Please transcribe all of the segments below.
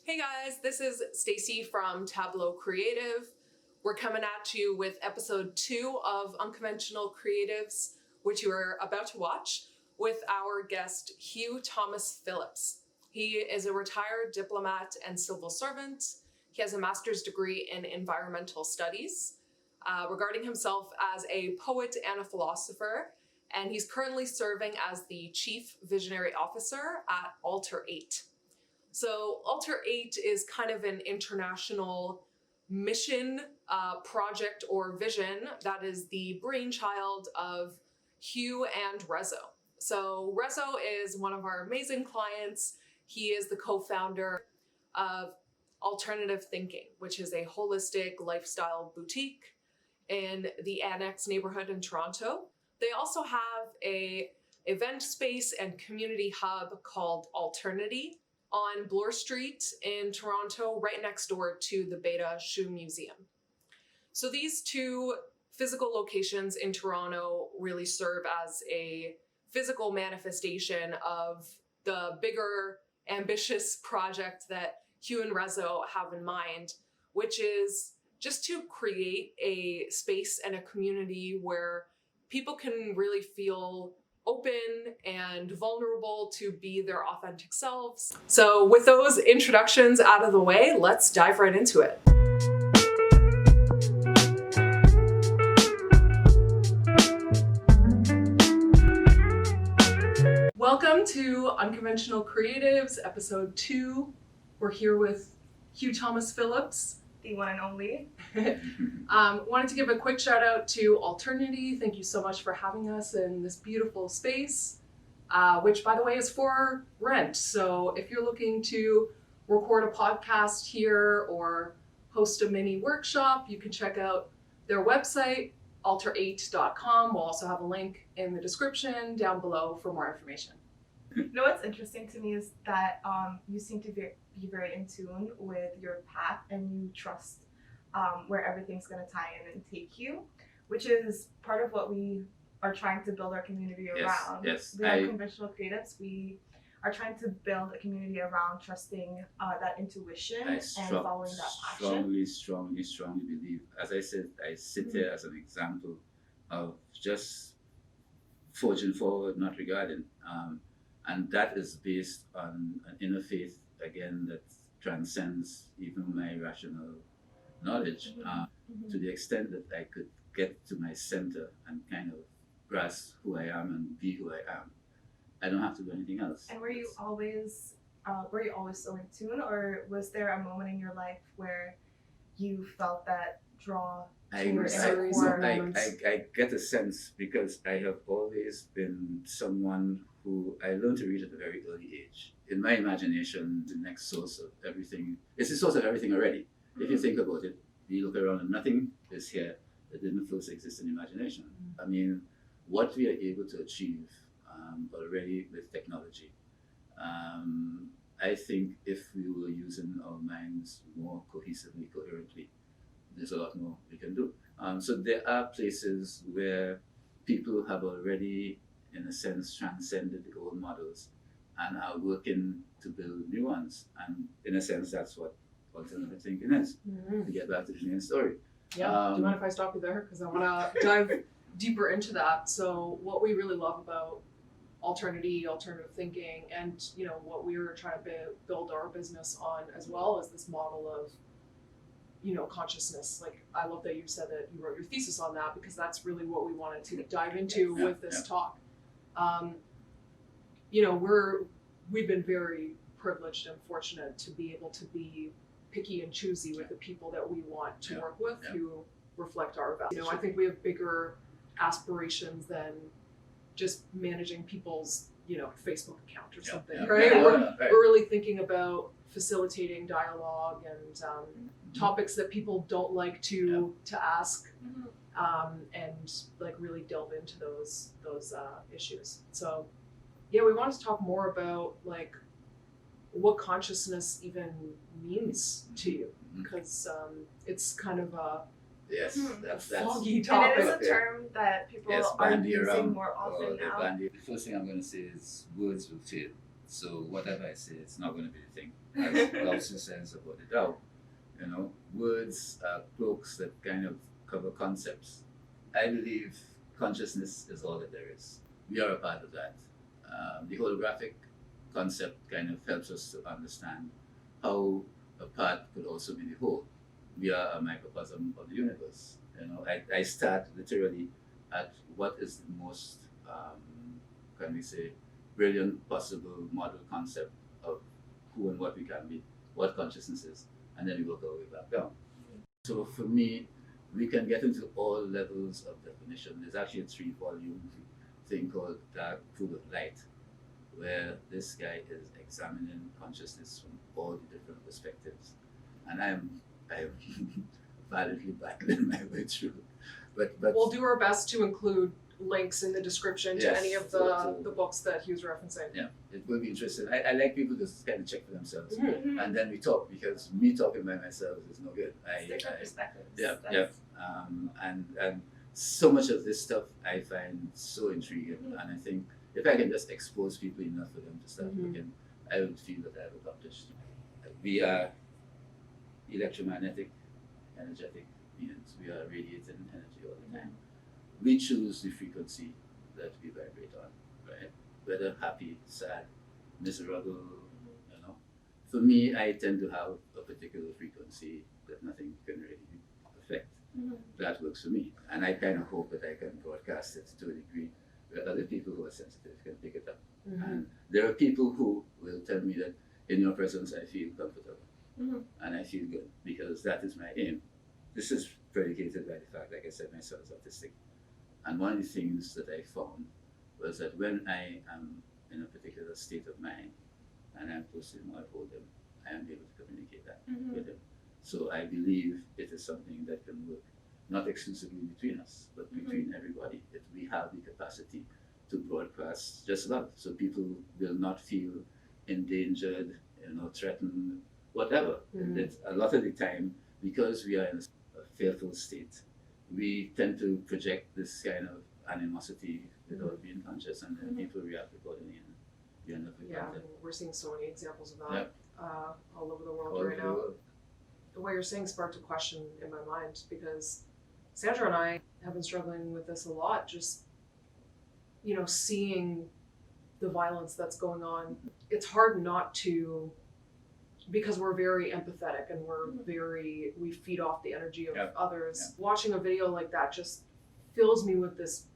Hey guys, this is Stacy from Tableau Creative. We're coming at you with episode 2 of Unconventional Creatives, which you are about to watch, with our guest Hugh Thomas Phillips. He is a retired diplomat and civil servant. He has a master's degree in environmental studies, regarding himself as a poet and a philosopher, and he's currently serving as the Chief Visionary Officer at Alter8. So Alter8 is kind of an international mission, project or vision that is the brainchild of Hugh and Rezo. So Rezo is one of our amazing clients. He is the co-founder of Alternative Thinking, which is a holistic lifestyle boutique in the Annex neighborhood in Toronto. They also have a event space and community hub called Alternity on Bloor Street in Toronto, right next door to the Beta Shoe Museum. So these two physical locations in Toronto really serve as a physical manifestation of the bigger, ambitious project that Hugh and Rezo have in mind, which is just to create a space and a community where people can really feel open and vulnerable to be their authentic selves. So with those introductions out of the way, let's dive right into it. Welcome to Unconventional Creatives, episode 2. We're here with Hugh Thomas Phillips. The one and only. Wanted to give a quick shout out to Alternity. Thank you so much for having us in this beautiful space, which by the way is for rent. So if you're looking to record a podcast here or host a mini workshop, you can check out their website, alter8.com. We'll also have a link in the description down below for more information. You know what's interesting to me is that you seem to be very in tune with your path and you trust where everything's going to tie in and take you, which is part of what we are trying to build our community around. Yes. We are Unconventional Creatives. We are trying to build a community around trusting that intuition and following that passion. Strongly believe. As I said, I sit here as an example of just forging forward, not regarding. And that is based on an inner faith, again, that transcends even my rational knowledge, to the extent that I could get to my center and kind of grasp who I am and be who I am. I don't have to do anything else. And were you always so in tune, or was there a moment in your life where you felt that draw? I get a sense because I have always been someone who I learned to read at a very early age. In my imagination, the next source of everything is the source of everything already. Mm-hmm. If you think about it, you look around and nothing is here that didn't first exist in imagination. Mm-hmm. I mean, what we are able to achieve already with technology, I think if we were using our minds more cohesively, coherently, there's a lot more we can do. So there are places where people have already, in a sense, transcended the old models and are working to build new ones. And in a sense, that's what alternative thinking is. Mm-hmm. To get back to the main story. Yeah, do you mind if I stop you there? Because I want to dive deeper into that. So what we really love about alternative thinking, and what we were trying to build our business on as well, as this model of consciousness. Like, I love that you said that you wrote your thesis on that, because that's really what we wanted to dive into with this talk. We've been very privileged and fortunate to be able to be picky and choosy with the people that we want to work with who reflect our values. I think we have bigger aspirations than just managing people's Facebook account or something, right? We're really thinking about facilitating dialogue and topics that people don't like to ask, and like really delve into those issues. So we wanted to talk more about like what consciousness even means to you, because it's kind of a foggy topic. And it is a term that people are using more often now. The first thing I'm going to say is words will fail. So whatever I say, it's not going to be the thing. As Lausu says about the Tao, words are cloaks that kind of cover concepts. I believe consciousness is all that there is. We are a part of that. The holographic concept kind of helps us to understand how a part could also be the whole. We are a microcosm of the universe. I start literally at what is the most, can we say, brilliant possible model concept of who and what we can be, what consciousness is, and then we work our way back down. So for me, we can get into all levels of definition. There's actually a 3-volume thing called Dark Pool of Light, where this guy is examining consciousness from all the different perspectives. And I'm violently battling my way through. But We'll do our best to include links in the description to Yes, any of so- the books that Hugh's referencing. yeah, it will be interesting. I like people to kind of check for themselves. Mhm. And then we talk, because me talking by myself is no good. Different perspectives. Yeah, That's- and so much of this stuff I find so intriguing, and I think if I can just expose people enough for them to start Mhm. looking, I would feel that I've accomplished. We are electromagnetic, energetic beings. We are radiating energy all the time. We choose the frequency that we vibrate on, right? Whether happy, sad, miserable, For me, I tend to have a particular frequency that nothing can really affect. That works for me. And I kind of hope that I can broadcast it to a degree where other people who are sensitive can pick it up. And there are people who will tell me that in your presence I feel comfortable and I feel good, because that is my aim. This is predicated by the fact, like I said, my son is autistic. And one of the things that I found was that when I am in a particular state of mind and I'm close to him or I hold him, I am able to communicate that with him. So I believe it is something that can work, not exclusively between us, but between everybody. That we have the capacity to broadcast just love, so people will not feel endangered, threatened, whatever. And that a lot of the time, because we are in a fearful state, we tend to project this kind of animosity without being conscious, and then people react accordingly, and you end up with Yeah, content. we're seeing so many examples of that Yeah. all over the world All right over the now. world. The way you're saying sparked a question in my mind, because Sandra and I have been struggling with this a lot, just seeing the violence that's going on. It's hard not to, because we're very empathetic and we feed off the energy of others. Yeah. Watching a video like that just fills me with this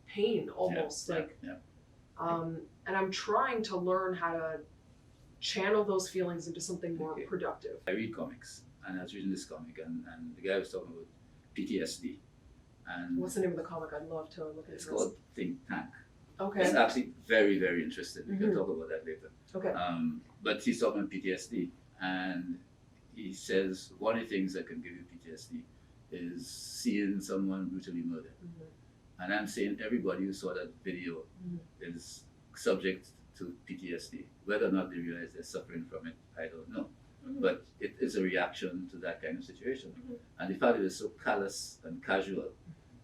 pain almost, and I'm trying to learn how to channel those feelings into something more Okay. productive. I read comics, and I was reading this comic, and the guy was talking about PTSD. And What's the name of the comic? I'd love to look into it's this. called Think Tank. Okay. It's actually very, very interesting. We can talk about that later. Okay. But he's talking about PTSD, and he says one of the things that can give you PTSD is seeing someone brutally murdered. And I'm saying everybody who saw that video is subject to PTSD. Whether or not they realize they're suffering from it, I don't know. But it is a reaction to that kind of situation. And the fact that it's so callous and casual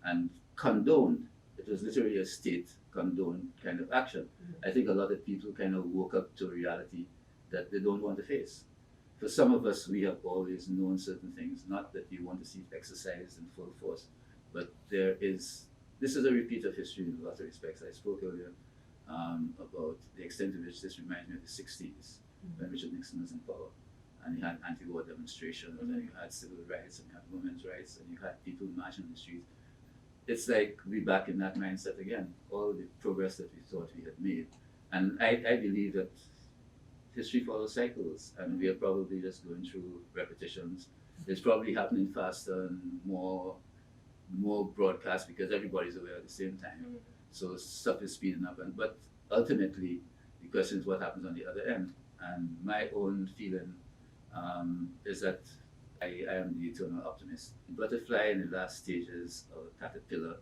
and condoned, it was literally a state condoned kind of action. I think a lot of people kind of woke up to a reality that they don't want to face. For some of us, we have always known certain things, not that you want to see it exercised in full force, but this is a repeat of history in a lot of respects. I spoke earlier about the extent to which this reminds me of the 60s, when Richard Nixon was in power. And you had anti-war demonstrations, and you had civil rights, and you had women's rights, and you had people marching in the streets. It's like we're back in that mindset again, all the progress that we thought we had made. And I believe that history follows cycles, and we are probably just going through repetitions. It's probably happening faster and more broadcast because everybody's aware at the same time. So stuff is speeding up, but ultimately the question is what happens on the other end. And my own feeling is that I am the eternal optimist. The butterfly in the last stages of a caterpillar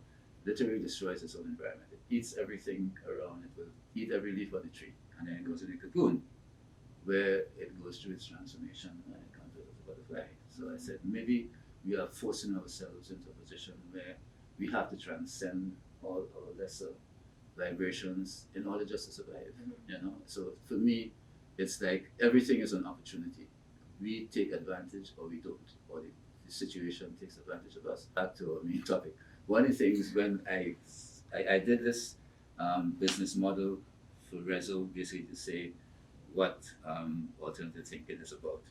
literally destroys its own environment. It eats everything around it, will eat every leaf on the tree, and then it goes in a cocoon where it goes through its transformation and it comes out as a butterfly. So I said maybe we are forcing ourselves into a position where we have to transcend all our lesser vibrations in order just to survive. You know, so for me, it's like everything is an opportunity. We take advantage or we don't, or the situation takes advantage of us. Back to our main topic. One of the things when I did this business model for Rezo, basically to say what alternative thinking is about.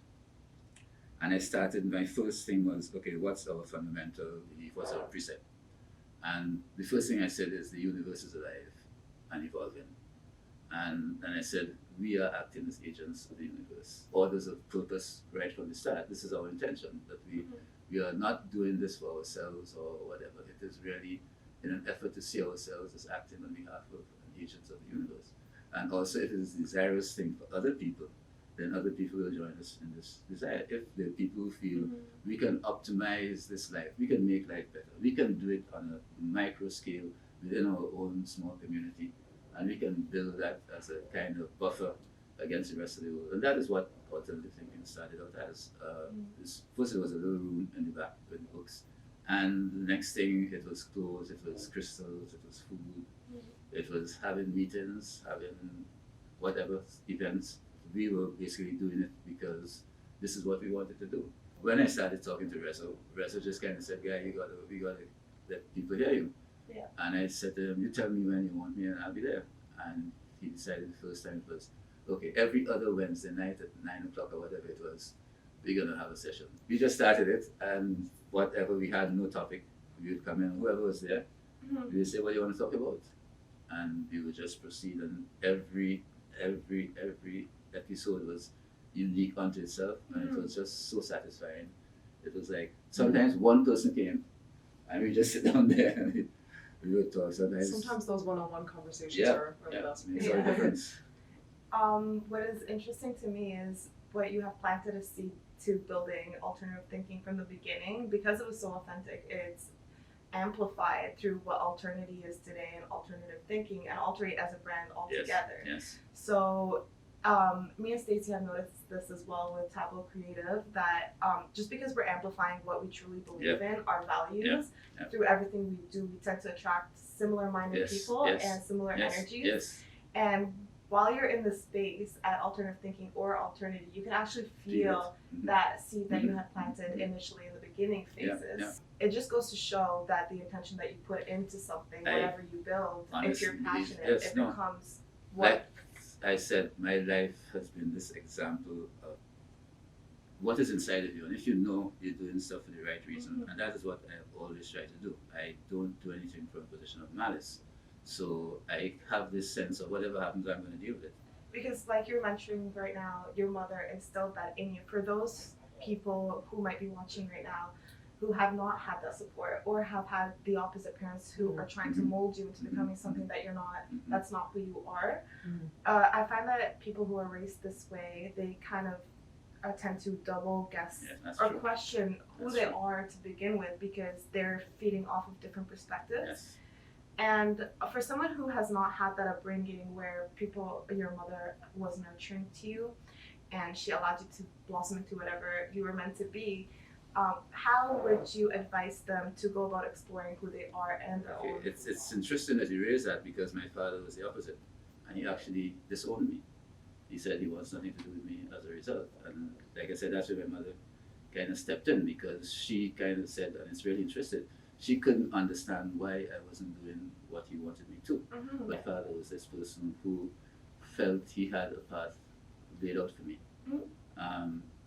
And I started, my first thing was, okay, what's our fundamental belief, what's our precept? And the first thing I said is the universe is alive and evolving. And I said, we are acting as agents of the universe. Orders of purpose right from the start. This is our intention, that we are not doing this for ourselves or whatever. It is really in an effort to see ourselves as acting on behalf of agents of the universe. And also, if it is a desirous thing for other people, then other people will join us in this desire. If there are people who feel we can optimize this life, we can make life better, we can do it on a micro scale within our own small community, and we can build that as a kind of buffer against the rest of the world. And that is what alternative thinking started out as. First, it was a little room in the back with books, and the next thing, it was clothes, it was crystals, it was food, it was having meetings, having whatever events. We were basically doing it because this is what we wanted to do. When I started talking to Rezo just kind of said, "Guy, we gotta let people hear you." Yeah. And I said to him, "You tell me when you want me, and I'll be there." And he decided the first time it was, okay, every other Wednesday night at 9 o'clock or whatever it was, we're gonna have a session. We just started it, and whatever we had, no topic, we would come in, whoever was there, we would say, "What do you want to talk about?" And we would just proceed, and every episode was unique unto itself, and it was just so satisfying. It was like sometimes one person came and we just sit down there and we would talk. Sometimes those one-on-one conversations are the best. It's all difference. What is interesting to me is what you have planted a seed to building alternative thinking from the beginning. Because it was so authentic, it's amplified through what Alternity is today and alternative thinking, and Alterate as a brand altogether. Yes. So me and Stacey have noticed this as well with Tableau Creative, that just because we're amplifying what we truly believe in, our values, through everything we do, we tend to attract similar-minded people and similar energies. And while you're in the space at Alternative Thinking or Alternity, you can actually feel that seed that you had planted initially in the beginning phases. It just goes to show that the intention that you put into something, whatever you build, if you're passionate, it becomes what... Like I said, my life has been this example of what is inside of you. And if you know you're doing stuff for the right reason, and that is what I always try to do. I don't do anything from a position of malice. So I have this sense of whatever happens, I'm going to deal with it. Because like you're mentioning right now, your mother instilled that in you. For those people who might be watching right now, who have not had that support or have had the opposite parents who are trying to mold you into becoming something that you're not, that's not who you are. I find that people who are raised this way, they kind of tend to double guess or question who they are to begin with, because they're feeding off of different perspectives. And for someone who has not had that upbringing where your mother was nurturing to you and she allowed you to blossom into whatever you were meant to be, how would you advise them to go about exploring who they are and their own? It's interesting that you raise that, because my father was the opposite, and he actually disowned me. He said he wants nothing to do with me as a result. And like I said, that's where my mother kind of stepped in, because she kind of said, and it's really interesting, she couldn't understand why I wasn't doing what he wanted me to. My father was this person who felt he had a path laid out for me.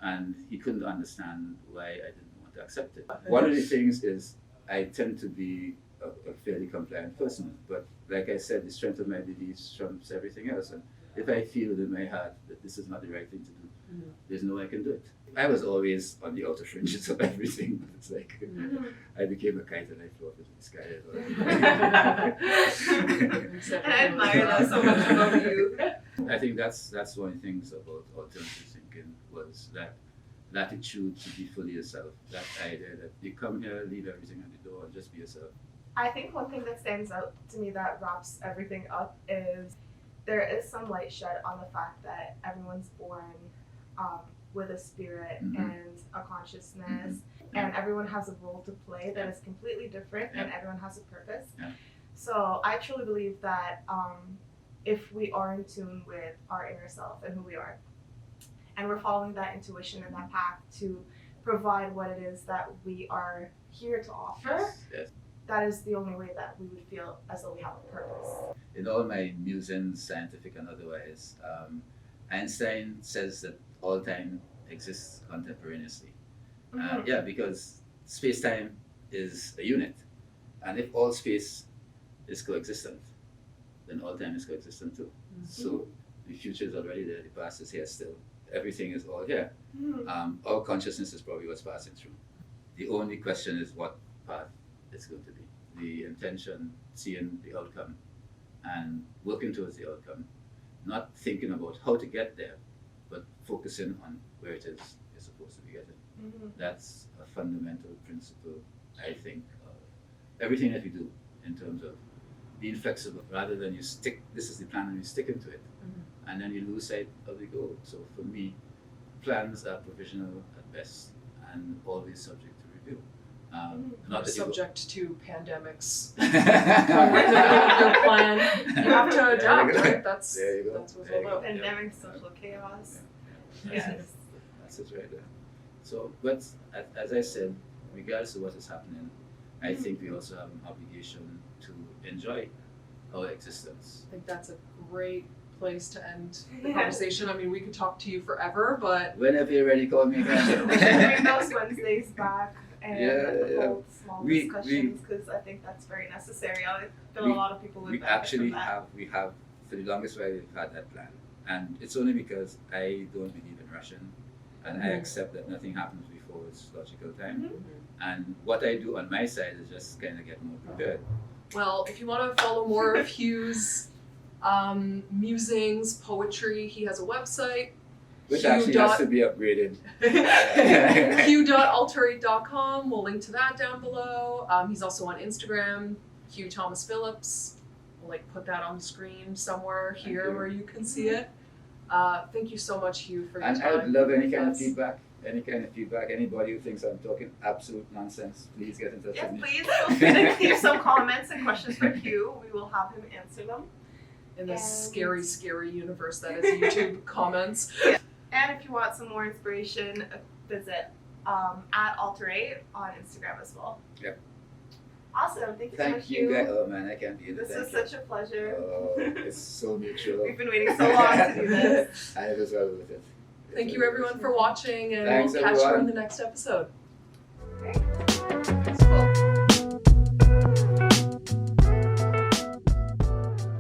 And he couldn't understand why I didn't want to accept it. One of the things is I tend to be a fairly compliant person, but like I said, the strength of my beliefs trumps everything else. And if I feel in my heart that this is not the right thing to do, there's no way I can do it. I was always on the outer fringes of everything, but it's like I became a kite and I flew up into the sky. And I admire that so much about you. I think that's one of the things about alternative thinking, was that attitude to be fully yourself. That idea that you come here, leave everything at the door, and just be yourself. I think one thing that stands out to me that wraps everything up is there is some light shed on the fact that everyone's born with a spirit and a consciousness, and everyone has a role to play that is completely different, and everyone has a purpose. So I truly believe that if we are in tune with our inner self and who we are, and we're following that intuition and that path to provide what it is that we are here to offer, Yes. that is the only way that we would feel as though we have a purpose. In all my musings, scientific and otherwise, Einstein says that all time exists contemporaneously. Mhm. Yeah, because space-time is a unit, and if all space is coexistent, then all time is coexistent too. So the future is already there, the past is here still. Everything is all here. Mhm. Our consciousness is probably what's passing through. The only question is what path it's going to be. The intention, seeing the outcome, and working towards the outcome. Not thinking about how to get there, but focusing on where it is you're supposed to be getting. Mhm. That's a fundamental principle, I think, of everything that we do in terms of being flexible rather than you stick, this is the plan and you stick into it, and then you lose sight of the goal. So for me, plans are provisional at best and always subject to review. Not that you Subject to pandemics. go- When we're in the middle of your plan, you have to There adapt, you go. right? That's There you go. that's what's There all you go. about. Pandemic, social chaos. That's Yes. it. That's it right there. So, but as I said, regardless of what is happening, I think we also have an obligation to enjoy our existence. I think that's a great place to end the Yeah. conversation. I mean, we could talk to you forever, but Whenever you're ready, call me We should again. bring those Wednesdays back and Yeah. hold small We- discussions because I think that's very necessary. I feel We- a lot of people would We benefit actually from that. have for the longest while we've had that plan, and it's only because I don't believe in rushing, and I Mhm. accept that nothing happens before its logical time. Mhm. And what I do on my side is just kind of get more prepared. well, if you want to follow more of Hugh's musings, poetry, he has a website. Which Hugh actually dot- has to be upgraded. Hugh.alterate.com. We'll link to that down below. He's also on Instagram, Hugh Thomas Phillips. We'll put that on the screen somewhere here you. where you can see it. Thank you so much, Hugh, for your And I time. would love any kind of Yes. feedback. Any kind of feedback. Anybody who thinks I'm talking absolute nonsense, please get in touch Yes, with me. please feel free to leave some comments and questions for Hugh. We will have him answer them. In this And- scary, scary universe that is YouTube comments. And if you want some more inspiration, visit at Alterate on Instagram as well. Yep. Awesome. Thank you so much, Thank you, guys. Hugh. Oh man, I can't be in This Thank is you. such a pleasure. Oh, it's so mutual. We've been waiting so long to do this. I was well with it. Thank you, everyone, for watching, and Thanks, we'll catch you everyone. in the next episode. Okay.